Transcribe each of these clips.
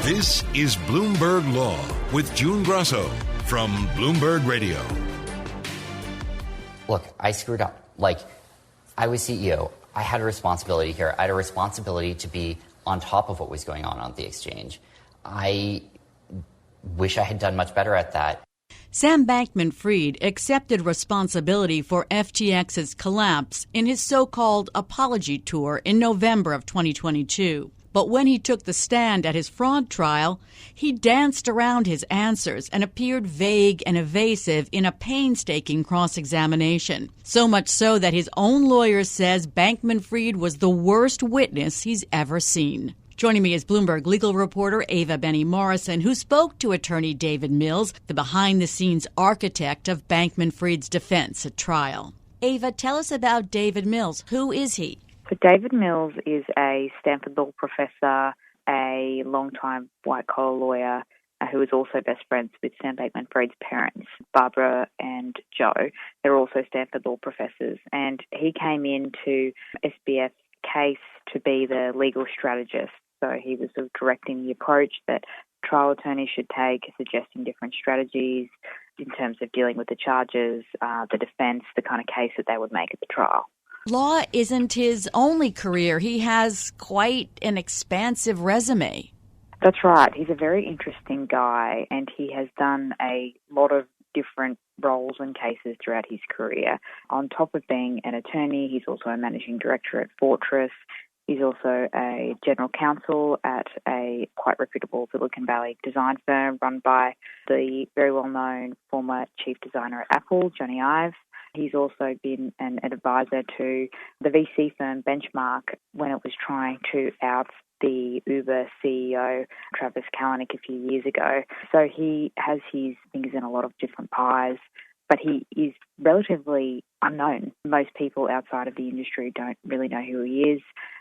This is Bloomberg Law with June Grasso from Bloomberg Radio. Look, I screwed up. I was CEO. I had a responsibility here. I had a responsibility to be on top of what was going on the exchange. I wish I had done much better at that. Sam Bankman-Fried accepted responsibility for FTX's collapse in his so-called apology tour in November of 2022. But when he took the stand at his fraud trial, he danced around his answers and appeared vague and evasive in a painstaking cross-examination. So much so that his own lawyer says Bankman-Fried was the worst witness he's ever seen. Joining me is Bloomberg legal reporter Ava Benny-Morrison, who spoke to attorney David Mills, the behind-the-scenes architect of Bankman-Fried's defense at trial. Ava, tell us about David Mills. Who is he? So David Mills is a Stanford law professor, a longtime white-collar lawyer who is also best friends with Sam Bankman-Fried's parents, Barbara and Joe. They're also Stanford law professors. And he came into SBF's case to be the legal strategist. So he was sort of directing the approach that trial attorneys should take, suggesting different strategies in terms of dealing with the charges, the defense, the kind of case that they would make at the trial. Law isn't his only career. He has quite an expansive resume. That's right. He's a very interesting guy, and he has done a lot of different roles and cases throughout his career. On top of being an attorney, he's also a managing director at Fortress. He's also a general counsel at a quite reputable Silicon Valley design firm run by the very well-known former chief designer at Apple, Johnny Ive. He's also been an advisor to the VC firm Benchmark when it was trying to out the Uber CEO, Travis Kalanick, a few years ago. So he has his fingers in a lot of different pies, but he is relatively unknown. Most people outside of the industry don't really know who he is.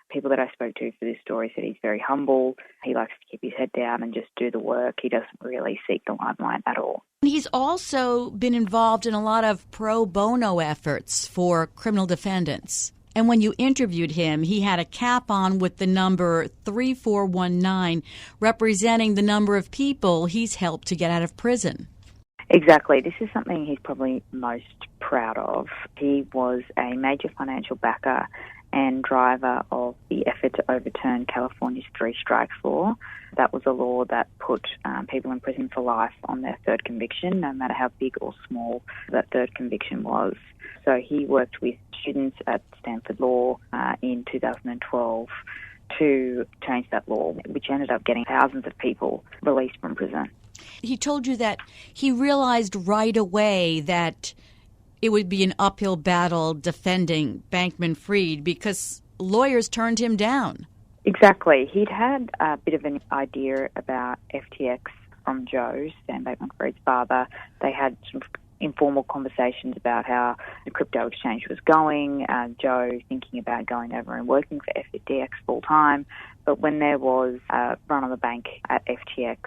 People that I spoke to for this story said he's very humble. He likes to keep his head down and just do the work. He doesn't really seek the limelight at all. He's also been involved in a lot of pro bono efforts for criminal defendants. And when you interviewed him, he had a cap on with the number 3419, representing the number of people he's helped to get out of prison. Exactly. This is something he's probably most proud of. He was a major financial backer and driver of the effort to overturn California's three-strikes law. That was a law that put people in prison for life on their third conviction, no matter how big or small that third conviction was. So he worked with students at Stanford Law in 2012 to change that law, which ended up getting thousands of people released from prison. He told you that he realized right away that it would be an uphill battle defending Bankman-Fried because lawyers turned him down. Exactly. He'd had a bit of an idea about FTX from Joe, Sam Bankman-Fried's father. They had some informal conversations about how the crypto exchange was going, Joe thinking about going over and working for FTX full time. But when there was a run on the bank at FTX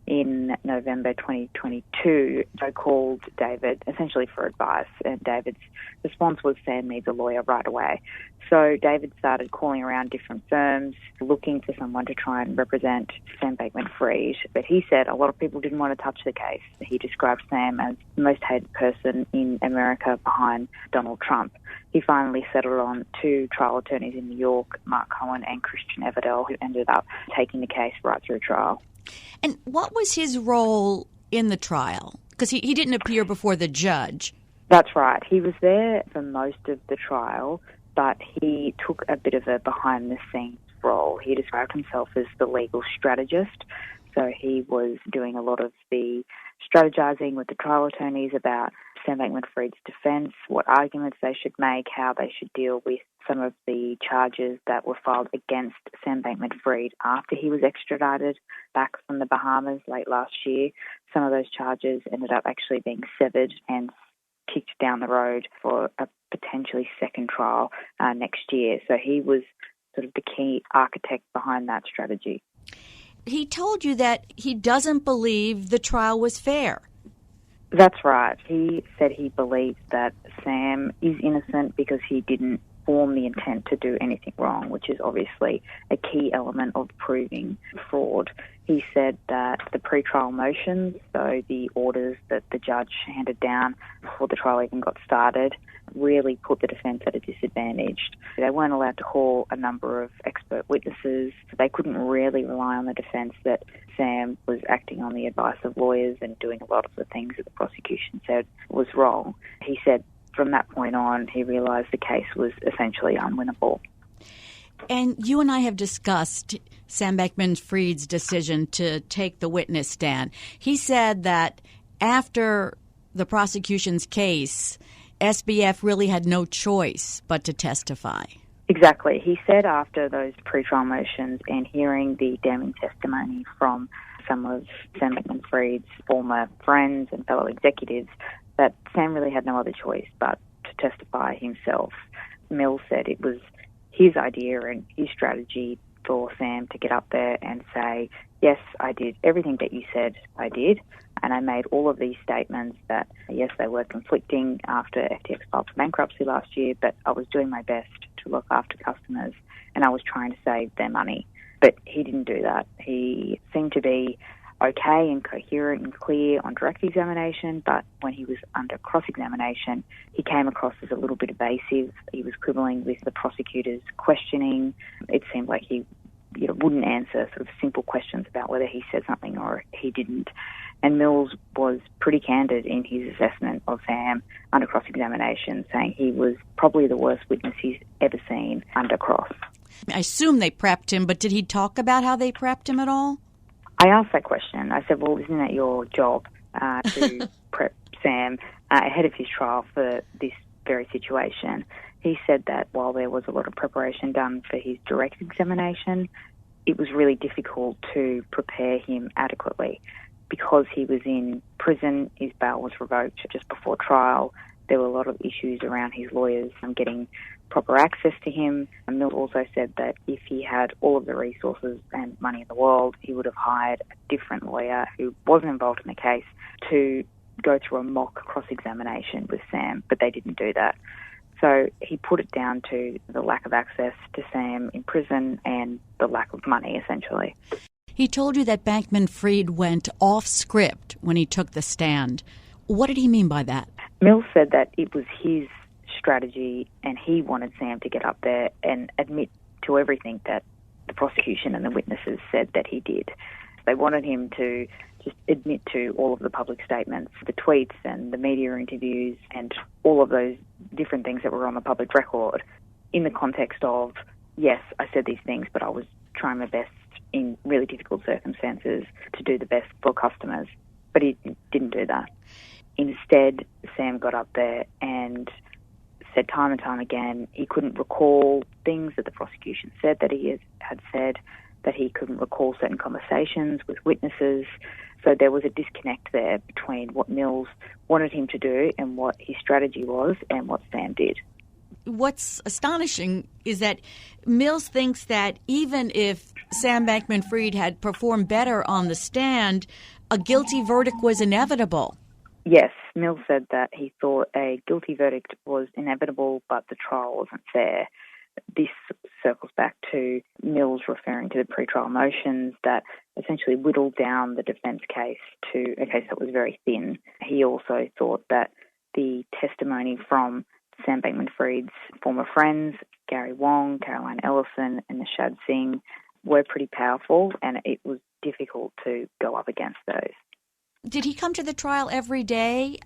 in November 2022, Joe called David essentially for advice, and David's response was, Sam needs a lawyer right away. So David started calling around different firms, looking for someone to try and represent Sam Bankman-Fried. But he said a lot of people didn't want to touch the case. He described Sam as the most hated person in America behind Donald Trump. He finally settled on two trial attorneys in New York, Mark Cohen and Christian Everdell, who ended up taking the case right through trial. And what was his role in the trial? Because he didn't appear before the judge. That's right. He was there for most of the trial, but he took a bit of a behind-the-scenes role. He described himself as the legal strategist, so he was doing a lot of the strategizing with the trial attorneys about Sam Bankman-Fried's defense, what arguments they should make, how they should deal with some of the charges that were filed against Sam Bankman-Fried after he was extradited back from the Bahamas late last year. Some of those charges ended up actually being severed and kicked down the road for a potentially second trial next year. So he was sort of the key architect behind that strategy. He told you that he doesn't believe the trial was fair. That's right. He said he believes that Sam is innocent because he didn't form the intent to do anything wrong, which is obviously a key element of proving fraud. He said that the pre-trial motions, so the orders that the judge handed down before the trial even got started, really put the defence at a disadvantage. They weren't allowed to call a number of expert witnesses. They couldn't really rely on the defence that Sam was acting on the advice of lawyers and doing a lot of the things that the prosecution said was wrong. He said from that point on, he realised the case was essentially unwinnable. And you and I have discussed Sam Bankman-Fried's decision to take the witness stand. He said that after the prosecution's case, SBF really had no choice but to testify. Exactly. He said after those pre-trial motions and hearing the damning testimony from some of Sam Bankman-Fried's former friends and fellow executives that Sam really had no other choice but to testify himself. Mills said it was his idea and his strategy for Sam to get up there and say, yes, I did everything that you said I did, and I made all of these statements that, yes, they were conflicting after FTX filed for bankruptcy last year, but I was doing my best to look after customers and I was trying to save their money. But he didn't do that. He seemed to be okay and coherent and clear on direct examination, but when he was under cross-examination, he came across as a little bit evasive. He was quibbling with the prosecutor's questioning. It seemed like he wouldn't answer sort of simple questions about whether he said something or he didn't. And Mills was pretty candid in his assessment of Sam under cross-examination, saying he was probably the worst witness he's ever seen under cross. I assume they prepped him, but did he talk about how they prepped him at all? I asked that question. I said, well, isn't that your job to prep Sam ahead of his trial for this very situation? He said that while there was a lot of preparation done for his direct examination, it was really difficult to prepare him adequately. Because he was in prison, his bail was revoked just before trial. There were a lot of issues around his lawyers getting proper access to him. And Mills also said that if he had all of the resources and money in the world, he would have hired a different lawyer who wasn't involved in the case to go through a mock cross-examination with Sam, but they didn't do that. So he put it down to the lack of access to Sam in prison and the lack of money, essentially. He told you that Bankman-Fried went off script when he took the stand. What did he mean by that? Mills said that it was his strategy and he wanted Sam to get up there and admit to everything that the prosecution and the witnesses said that he did. They wanted him to just admit to all of the public statements, the tweets and the media interviews and all of those different things that were on the public record in the context of, yes, I said these things, but I was trying my best in really difficult circumstances to do the best for customers. But he didn't do that. Instead, Sam got up there and said time and time again he couldn't recall things that the prosecution said that he had said, that he couldn't recall certain conversations with witnesses. So there was a disconnect there between what Mills wanted him to do and what his strategy was and what Sam did. What's astonishing is that Mills thinks that even if Sam Bankman-Fried had performed better on the stand, a guilty verdict was inevitable. Yes, Mills said that he thought a guilty verdict was inevitable, but the trial wasn't fair. This circles back to Mills referring to the pretrial motions that essentially whittled down the defence case to a case that was very thin. He also thought that the testimony from Sam Bankman-Fried's former friends, Gary Wong, Caroline Ellison and Nishad Singh, were pretty powerful, and it was difficult to go up against those. Did he come to the trial every day?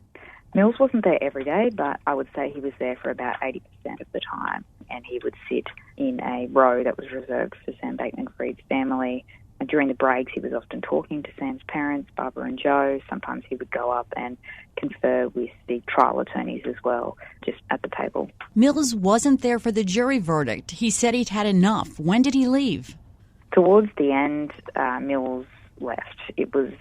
Mills wasn't there every day, but I would say he was there for about 80% of the time, and he would sit in a row that was reserved for Sam Bankman-Fried's family. And during the breaks, he was often talking to Sam's parents, Barbara and Joe. Sometimes he would go up and confer with the trial attorneys as well, just at the table. Mills wasn't there for the jury verdict. He said he'd had enough. When did he leave? Towards the end, Mills left. It was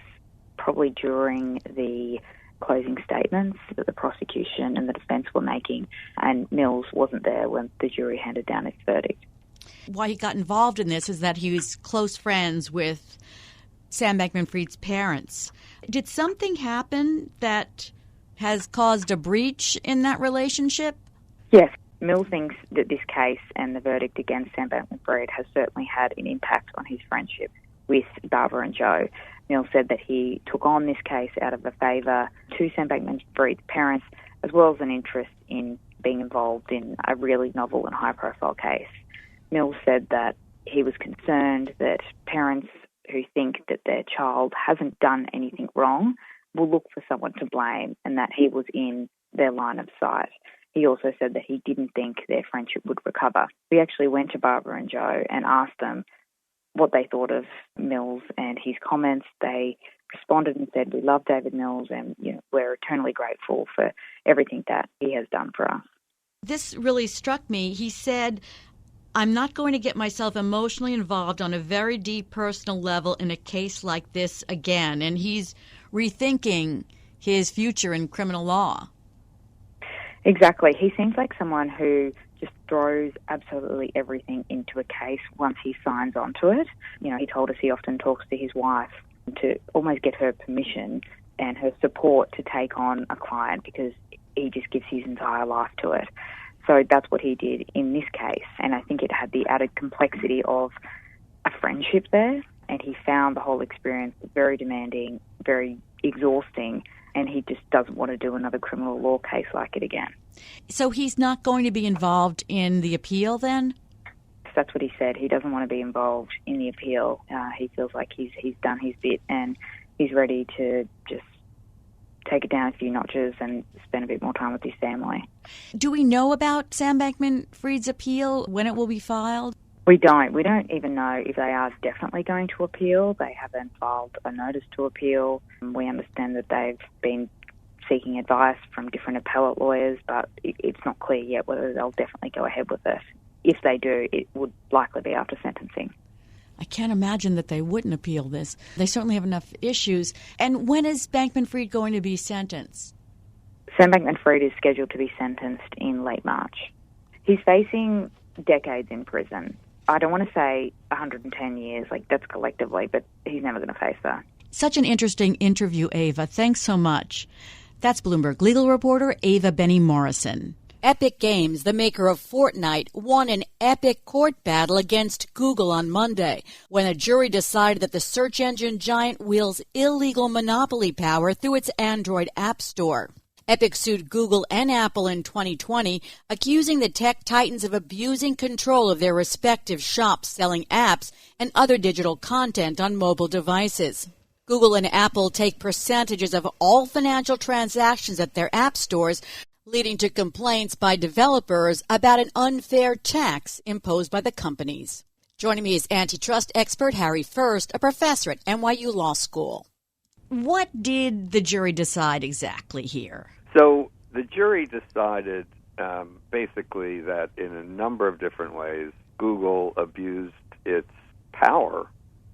probably during the closing statements that the prosecution and the defence were making, and Mills wasn't there when the jury handed down its verdict. Why he got involved in this is that he was close friends with Sam Bankman-Fried's parents. Did something happen that has caused a breach in that relationship? Yes. Mills thinks that this case and the verdict against Sam Bankman-Fried has certainly had an impact on his friendship. with Barbara and Joe. Mills said that he took on this case out of a favour to Sam Bankman-Fried's parents, as well as an interest in being involved in a really novel and high-profile case. Mills said that he was concerned that parents who think that their child hasn't done anything wrong will look for someone to blame, and that he was in their line of sight. He also said that he didn't think their friendship would recover. We actually went to Barbara and Joe and asked them what they thought of Mills and his comments. They responded and said, "We love David Mills, and we're eternally grateful for everything that he has done for us." This really struck me. He said, "I'm not going to get myself emotionally involved on a very deep personal level in a case like this again." And he's rethinking his future in criminal law. Exactly. He seems like someone who just throws absolutely everything into a case once he signs onto it. He told us he often talks to his wife to almost get her permission and her support to take on a client, because he just gives his entire life to it. So that's what he did in this case, and I think it had the added complexity of a friendship there, and he found the whole experience very demanding, very exhausting, and he just doesn't want to do another criminal law case like it again. So he's not going to be involved in the appeal then? That's what he said. He doesn't want to be involved in the appeal. He feels like he's done his bit, and he's ready to just take it down a few notches and spend a bit more time with his family. Do we know about Sam Bankman-Fried's appeal, when it will be filed? We don't. We don't even know if they are definitely going to appeal. They haven't filed a notice to appeal. We understand that they've been seeking advice from different appellate lawyers, but it's not clear yet whether they'll definitely go ahead with it. If they do, it would likely be after sentencing. I can't imagine that they wouldn't appeal this. They certainly have enough issues. And when is Bankman-Fried going to be sentenced? Sam Bankman-Fried is scheduled to be sentenced in late March. He's facing decades in prison. I don't want to say 110 years, that's collectively, but he's never going to face that. Such an interesting interview, Ava. Thanks so much. That's Bloomberg legal reporter Ava Benny-Morrison. Epic Games, the maker of Fortnite, won an epic court battle against Google on Monday when a jury decided that the search engine giant wields illegal monopoly power through its Android app store. Epic sued Google and Apple in 2020, accusing the tech titans of abusing control of their respective shops selling apps and other digital content on mobile devices. Google and Apple take percentages of all financial transactions at their app stores, leading to complaints by developers about an unfair tax imposed by the companies. Joining me is antitrust expert Harry First, a professor at NYU Law School. What did the jury decide exactly here? So the jury decided basically that in a number of different ways, Google abused its power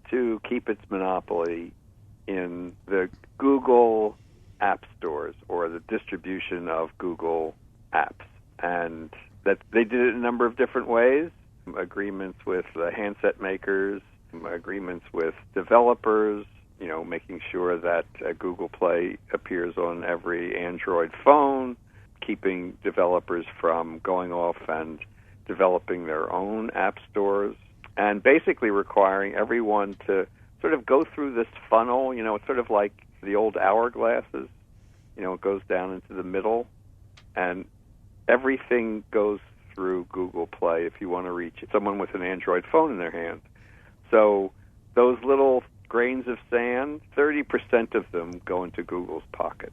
to keep its monopoly in the Google app stores or the distribution of Google apps. And that they did it in a number of different ways, agreements with the handset makers, agreements with developers, making sure that Google Play appears on every Android phone, keeping developers from going off and developing their own app stores, and basically requiring everyone to sort of go through this funnel. It's sort of like the old hourglasses. It goes down into the middle, and everything goes through Google Play if you want to reach someone with an Android phone in their hand. So those little grains of sand, 30% of them go into Google's pocket.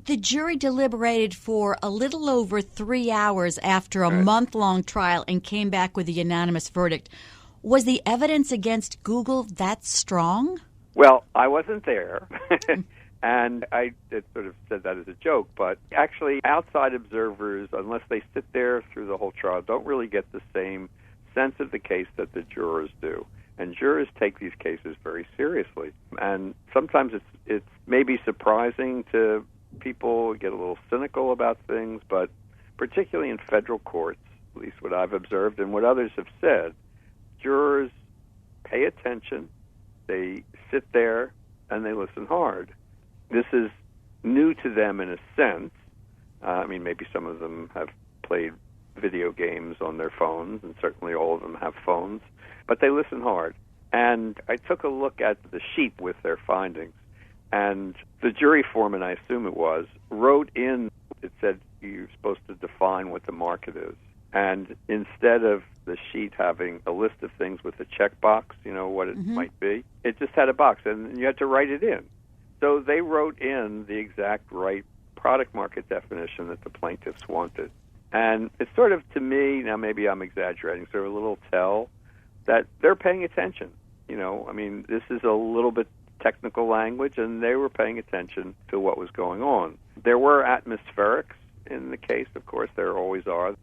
The jury deliberated for a little over 3 hours after a month-long trial and came back with a unanimous verdict. Was the evidence against Google that strong? Well, I wasn't there, and I sort of said that as a joke, but actually outside observers, unless they sit there through the whole trial, don't really get the same sense of the case that the jurors do. And jurors take these cases very seriously. And sometimes it's maybe surprising to people, get a little cynical about things, but particularly in federal courts, at least what I've observed and what others have said, jurors pay attention, they sit there, and they listen hard. This is new to them in a sense. Maybe some of them have played video games on their phones, and certainly all of them have phones, but they listen hard. And I took a look at the sheet with their findings. And the jury foreman, I assume it was, wrote in, it said you're supposed to define what the market is. And instead of the sheet having a list of things with a checkbox, what it might be, it just had a box, and you had to write it in. So they wrote in the exact right product market definition that the plaintiffs wanted. And it's sort of, to me, now maybe I'm exaggerating, sort of a little tell that they're paying attention. This is a little bit technical language, and they were paying attention to what was going on. There were atmospherics in the case, of course. There always are,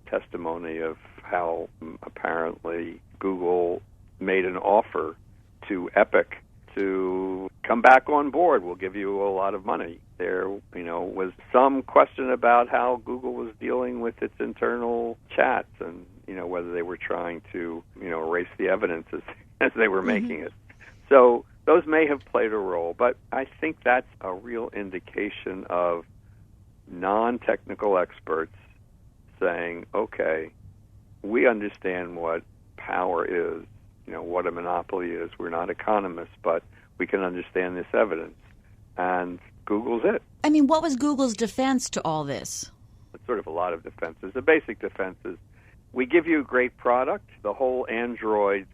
testimony of how apparently Google made an offer to Epic to come back on board. We'll give you a lot of money. There, was some question about how Google was dealing with its internal chats and, whether they were trying to, erase the evidence as they were making it. So those may have played a role, but I think that's a real indication of non-technical experts saying, okay, we understand what power is, what a monopoly is. We're not economists, but we can understand this evidence. And Google's it. What was Google's defense to all this? It's sort of a lot of defenses. The basic defense is, we give you a great product. The whole Android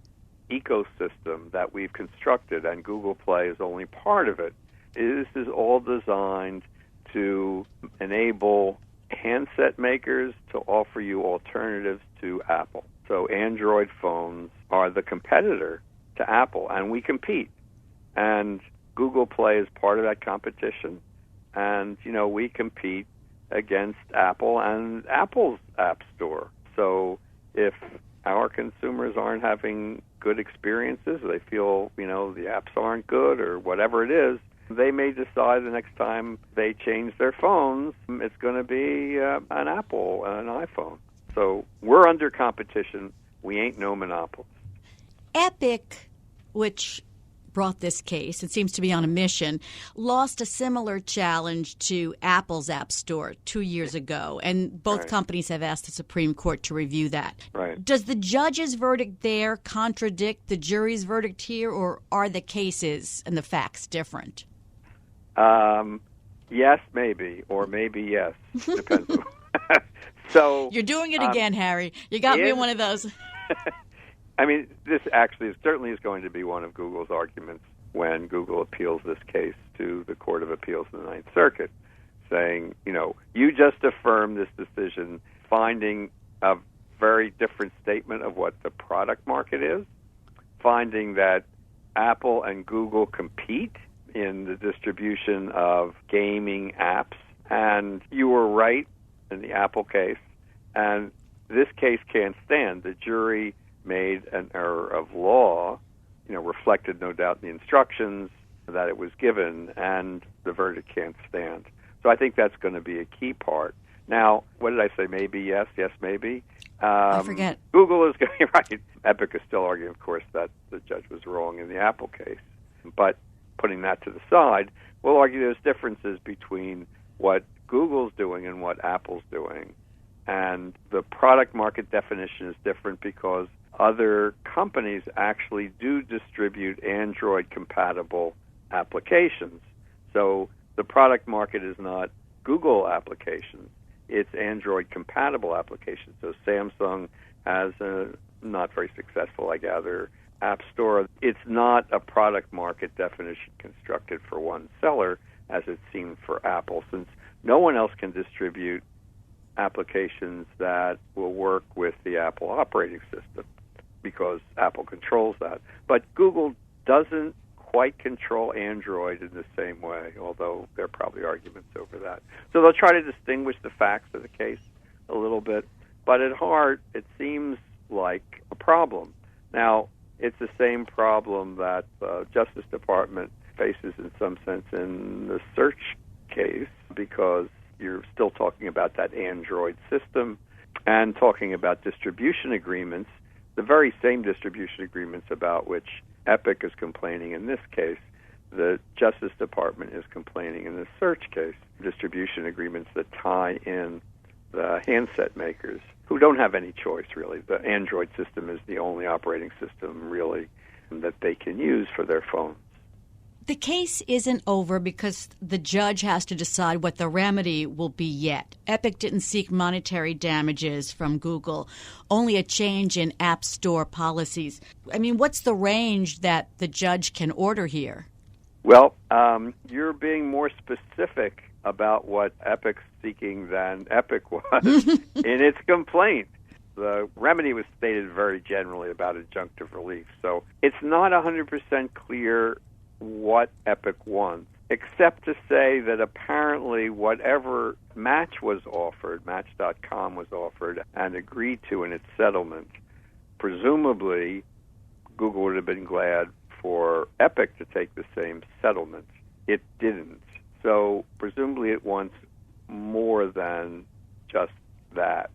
ecosystem that we've constructed, and Google Play is only part of it. This is all designed to enable handset makers to offer you alternatives to Apple. So Android phones are the competitor to Apple, and we compete. And Google Play is part of that competition. And, we compete against Apple and Apple's App Store. So if our consumers aren't having good experiences, they feel, the apps aren't good or whatever it is, they may decide the next time they change their phones, it's going to be an Apple, an iPhone. So we're under competition. We ain't no monopolists. Epic, which brought this case, it seems to be on a mission, lost a similar challenge to Apple's App Store 2 years ago, and both companies have asked the Supreme Court to review that. Right. Does the judge's verdict there contradict the jury's verdict here, or are the cases and the facts different? Yes, maybe, or maybe yes. Depends. So you're doing it again, Harry. You got me in one of those. This actually certainly is going to be one of Google's arguments when Google appeals this case to the Court of Appeals in the Ninth Circuit, saying, you just affirmed this decision, finding a very different statement of what the product market is, finding that Apple and Google compete in the distribution of gaming apps, and you were right in the Apple case, and this case can't stand. The jury made an error of law, reflected no doubt in the instructions that it was given, and the verdict can't stand. So I think that's going to be a key part. Now, what did I say? Maybe yes, maybe. I forget. Google is going right. Epic is still arguing, of course, that the judge was wrong in the Apple case. But putting that to the side, we'll argue there's differences between what Google's doing and what Apple's doing. And the product market definition is different because other companies actually do distribute Android-compatible applications. So the product market is not Google applications. It's Android-compatible applications. So Samsung has a not very successful, I gather, App Store. It's not a product market definition constructed for one seller, as it seemed for Apple, since no one else can distribute applications that will work with the Apple operating system because Apple controls that. But Google doesn't quite control Android in the same way, although there are probably arguments over that. So they'll try to distinguish the facts of the case a little bit, but at heart, it seems like a problem. Now, it's the same problem that the Justice Department faces in some sense in the search case, because you're still talking about that Android system and talking about distribution agreements, the very same distribution agreements about which Epic is complaining in this case, the Justice Department is complaining in the search case, distribution agreements that tie in the handset makers who don't have any choice, really. The Android system is the only operating system, really, that they can use for their phones. The case isn't over because the judge has to decide what the remedy will be yet. Epic didn't seek monetary damages from Google, only a change in App Store policies. I mean, what's the range that the judge can order here? Well, you're being more specific about what Epic's seeking than Epic was in its complaint. The remedy was stated very generally about injunctive relief. So it's not 100% clear what Epic wants, except to say that apparently whatever Match was offered, Match.com was offered and agreed to in its settlement, presumably Google would have been glad for Epic to take the same settlement. It didn't. So presumably it wants more than just that.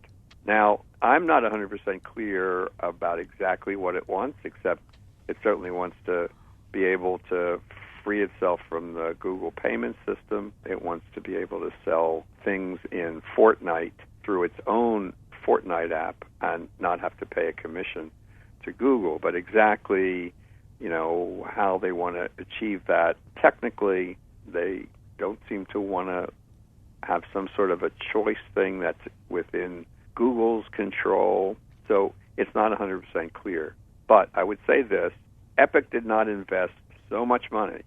Now, I'm not 100% clear about exactly what it wants, except it certainly wants to be able to free itself from the Google payment system. It wants to be able to sell things in Fortnite through its own Fortnite app and not have to pay a commission to Google. But exactly, how they want to achieve that, technically, they don't seem to want to have some sort of a choice thing that's within Google's control. So it's not 100% clear. But I would say this, Epic did not invest so much money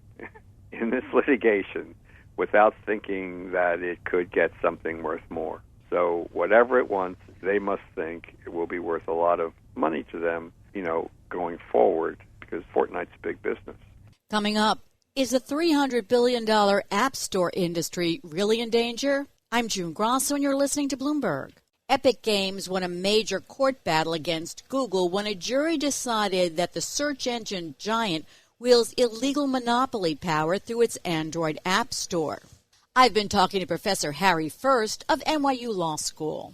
in this litigation without thinking that it could get something worth more. So whatever it wants, they must think it will be worth a lot of money to them, going forward, because Fortnite's a big business. Coming up, is the $300 billion App Store industry really in danger? I'm June Grasso, and you're listening to Bloomberg. Epic Games won a major court battle against Google when a jury decided that the search engine giant wields illegal monopoly power through its Android App Store. I've been talking to Professor Harry First of NYU Law School.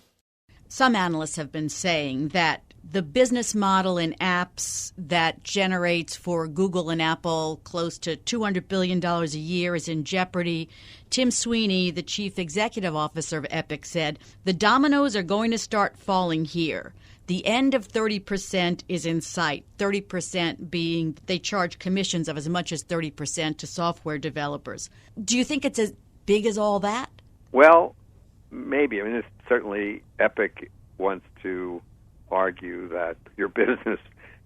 Some analysts have been saying that the business model in apps that generates for Google and Apple close to $200 billion a year is in jeopardy. Tim Sweeney, the chief executive officer of Epic, said, "The dominoes are going to start falling here. The end of 30% is in sight, 30% being they charge commissions of as much as 30% to software developers." Do you think it's as big as all that? Well, maybe. I mean, it's certainly Epic wants to argue that your business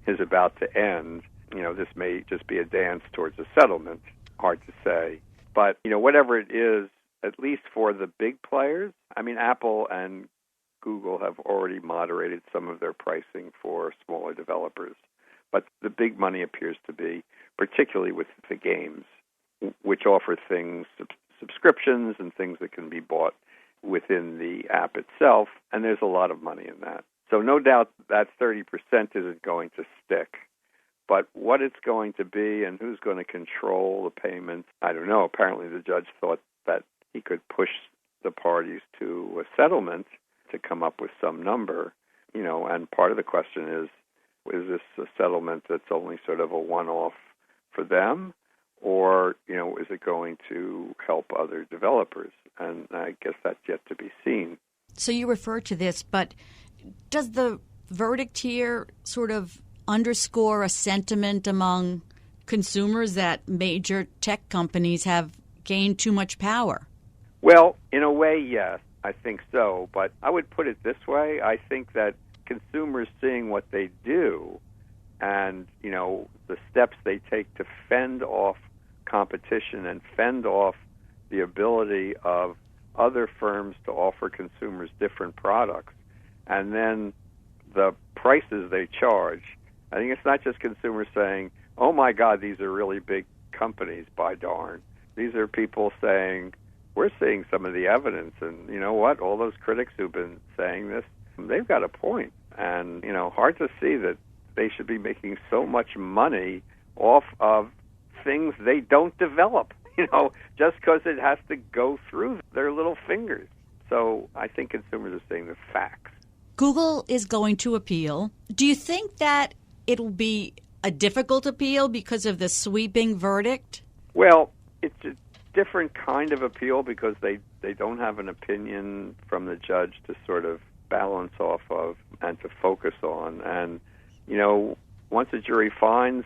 is about to end. This may just be a dance towards a settlement. Hard to say. But, whatever it is, at least for the big players, I mean, Apple and Google have already moderated some of their pricing for smaller developers. But the big money appears to be, particularly with the games, which offer things, subscriptions and things that can be bought within the app itself, and there's a lot of money in that. So no doubt that 30% isn't going to stick. But what it's going to be and who's going to control the payments, I don't know. Apparently the judge thought that he could push the parties to a settlement to come up with some number, and part of the question is this a settlement that's only sort of a one-off for them, or, is it going to help other developers? And I guess that's yet to be seen. So you refer to this, but does the verdict here sort of underscore a sentiment among consumers that major tech companies have gained too much power? Well, in a way, yes, I think so. But I would put it this way. I think that consumers seeing what they do and, the steps they take to fend off competition and fend off the ability of other firms to offer consumers different products, and then the prices they charge. I think it's not just consumers saying, oh, my God, these are really big companies, by darn. These are people saying, we're seeing some of the evidence, and you know what? All those critics who've been saying this, they've got a point. And, hard to see that they should be making so much money off of things they don't develop, just because it has to go through their little fingers. So I think consumers are seeing the facts. Google is going to appeal. Do you think that it will be a difficult appeal because of the sweeping verdict? Well, it's a different kind of appeal because they don't have an opinion from the judge to sort of balance off of and to focus on. And, once a jury finds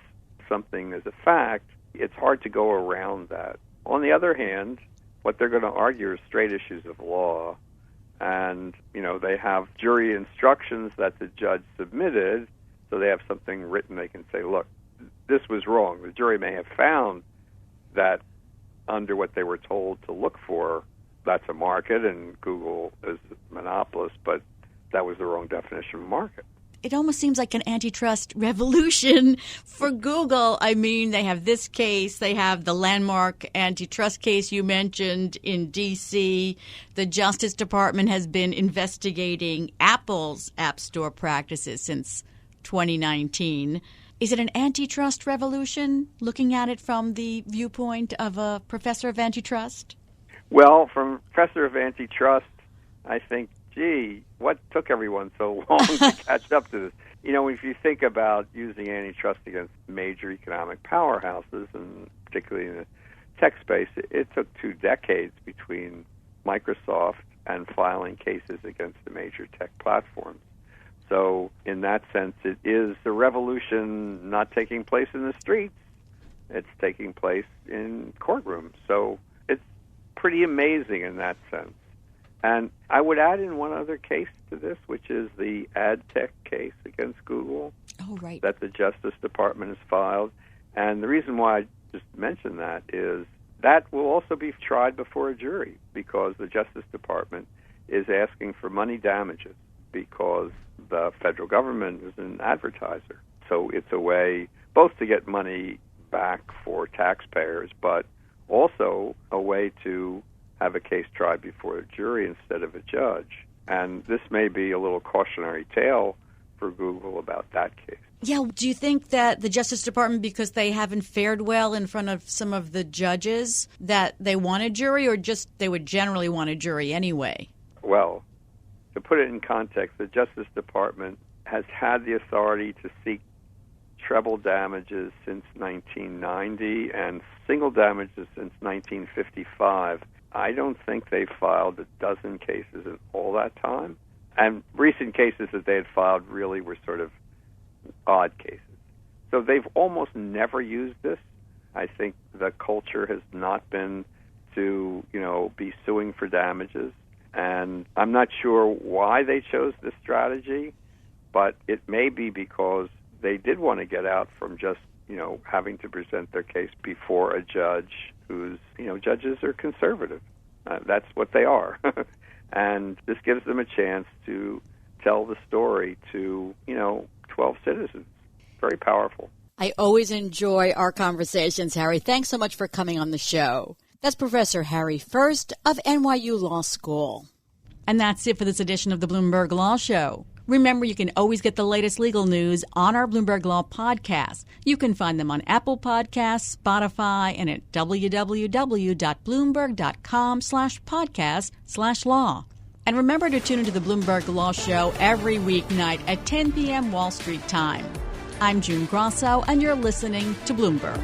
something as a fact, it's hard to go around that. On the other hand, what they're going to argue are straight issues of law. And, they have jury instructions that the judge submitted, so they have something written they can say, look, this was wrong. The jury may have found that under what they were told to look for, that's a market, and Google is a monopolist, but that was the wrong definition of market. It almost seems like an antitrust revolution for Google. I mean, they have this case. They have the landmark antitrust case you mentioned in D.C. The Justice Department has been investigating Apple's App Store practices since 2019. Is it an antitrust revolution, looking at it from the viewpoint of a professor of antitrust? Well, from professor of antitrust, I think, gee, what took everyone so long to catch up to this? If you think about using antitrust against major economic powerhouses, and particularly in the tech space, it took 2 decades between Microsoft and filing cases against the major tech platforms. So in that sense, it is a revolution not taking place in the streets. It's taking place in courtrooms. So it's pretty amazing in that sense. And I would add in one other case to this, which is the ad tech case against Google. Oh, right. That the Justice Department has filed. And the reason why I just mentioned that is that will also be tried before a jury, because the Justice Department is asking for money damages because the federal government is an advertiser. So it's a way both to get money back for taxpayers, but also a way to have a case tried before a jury instead of a judge. And this may be a little cautionary tale for Google about that case. Yeah, do you think that the Justice Department, because they haven't fared well in front of some of the judges, that they want a jury, or just they would generally want a jury anyway? Well, to put it in context, the Justice Department has had the authority to seek treble damages since 1990 and single damages since 1955. I don't think they filed a dozen cases in all that time. And recent cases that they had filed really were sort of odd cases. So they've almost never used this. I think the culture has not been to, be suing for damages. And I'm not sure why they chose this strategy, but it may be because they did want to get out from just, having to present their case before a judge who's, judges are conservative. That's what they are. And this gives them a chance to tell the story to, 12 citizens. Very powerful. I always enjoy our conversations, Harry. Thanks so much for coming on the show. That's Professor Harry First of NYU Law School. And that's it for this edition of the Bloomberg Law Show. Remember, you can always get the latest legal news on our Bloomberg Law podcast. You can find them on Apple Podcasts, Spotify, and at www.bloomberg.com/podcast/law. And remember to tune into the Bloomberg Law Show every weeknight at 10 p.m. Wall Street time. I'm June Grasso, and you're listening to Bloomberg.